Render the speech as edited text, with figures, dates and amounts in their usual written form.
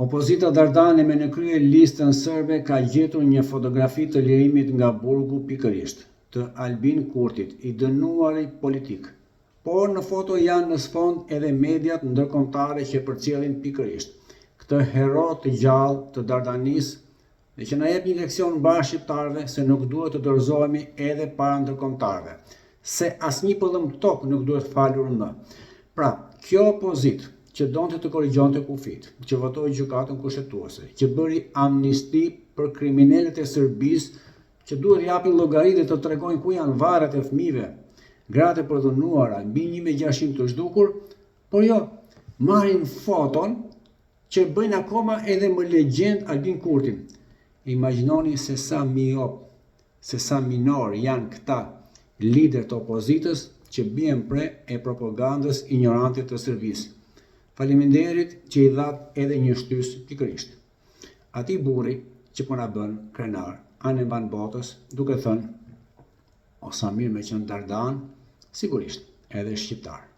Opozita Dardani me në krye listën sërbe ka gjetur një fotografi të lirimit nga burgu pikërisht të Albin Kurtit, i dënuari politik. Por në foto janë në sfond edhe mediat ndërkombëtare që përcjellin pikërisht këtë hero të gjallë të Dardanisë dhe që na jep një leksion mbar shqiptarëve se nuk duhet të dorëzohemi edhe para ndërkombëtarëve, se asnjë pëllëm tokë nuk duhet falur më. Pra, kjo opozitë që donte të korrigjonte kufit, që votoi gjykatën kushtetuese, që bëri amnisti për kriminalët e Serbisë, që duhet japin llogari dhe të tregojnë ku janë varret e fëmijëve, gratë e përdhunuara, mbi 1600 të zhdukur, por jo, marrin foton që bëjnë akoma edhe më legjend Albin Kurtin. Imagjinoni se sa miop, se sa minor janë këta lider të opozitës që bien pre e propagandës ignorante të Serbisë. Faleminderit që i dhat edhe një shtys pikërisht atij burri që po na bën krenar anë mban botës, duke thënë o sa mirë me qenë Dardan, sigurisht edhe shqiptar.